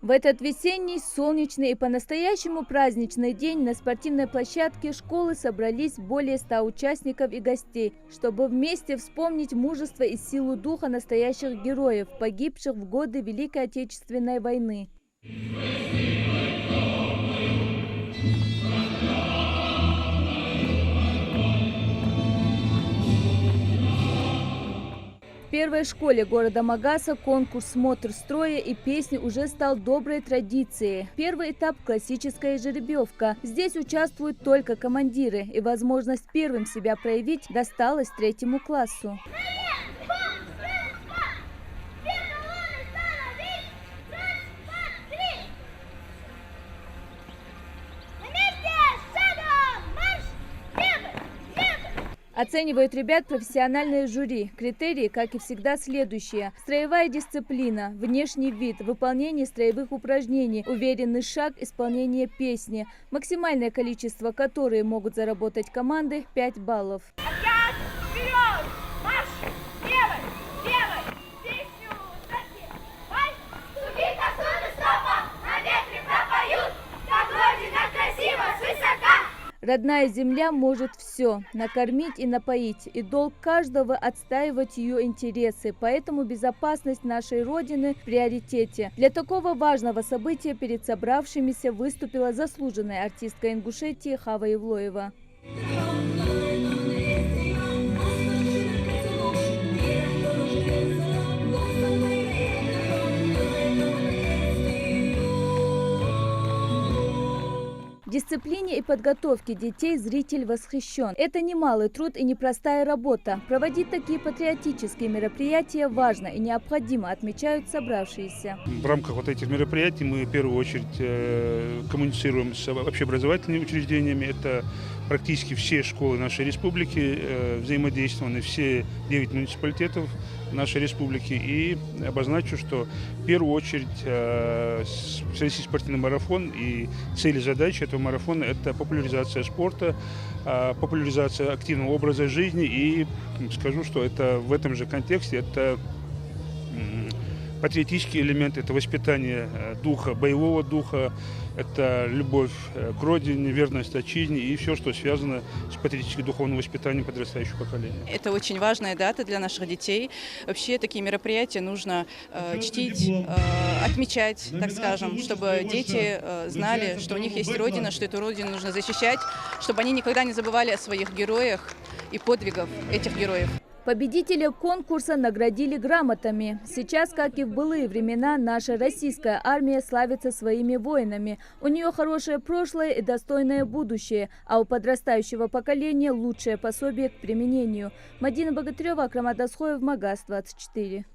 В этот весенний, солнечный и по-настоящему праздничный день на спортивной площадке школы собрались более 100 участников и гостей, чтобы вместе вспомнить мужество и силу духа настоящих героев, погибших в годы Великой Отечественной войны. В первой школе города Магаса конкурс «Смотр строя и песни» уже стал доброй традицией. Первый этап – классическая жеребьевка. Здесь участвуют только командиры, и возможность первым себя проявить досталась 3-му классу. Оценивают ребят профессиональные жюри. Критерии, как и всегда, следующие: строевая дисциплина, внешний вид, выполнение строевых упражнений, уверенный шаг, исполнение песни. Максимальное количество, которые могут заработать команды – 5 баллов. Вперед! Марш! Левой! Левой! Песню! Ступит на солнце стопа, на ветре пропоют, как Родина красиво, свысока. Родная земля может все – накормить и напоить, и долг каждого – отстаивать ее интересы. Поэтому безопасность нашей Родины в приоритете. Для такого важного события перед собравшимися выступила заслуженная артистка Ингушетии Хава Евлоева. В дисциплине и подготовке детей зритель восхищен. Это немалый труд и непростая работа. Проводить такие патриотические мероприятия важно и необходимо, отмечают собравшиеся. В рамках вот этих мероприятий мы в первую очередь коммуницируем с общеобразовательными учреждениями. Это практически все школы нашей республики, взаимодействованы все 9 муниципалитетов нашей республики. И обозначу, что в первую очередь Всероссийский спортивный марафон и цели и задачи этого марафона – это популяризация спорта, популяризация активного образа жизни. И скажу, что это в этом же контексте это патриотический элемент, это воспитание духа, боевого духа, это любовь к родине, верность отчизне и все, что связано с патриотическим духовным воспитанием подрастающего поколения. Это очень важная дата для наших детей. Вообще такие мероприятия нужно чтить, отмечать, так скажем, чтобы дети знали, что у них есть родина, что эту родину нужно защищать, чтобы они никогда не забывали о своих героях и подвигах этих героев. Победителей конкурса наградили грамотами. Сейчас, как и в былые времена, наша российская армия славится своими воинами. У нее хорошее прошлое и достойное будущее, а у подрастающего поколения лучшее пособие к применению. Мадина Богатырева, Акрам Адасхоев, Магас 24.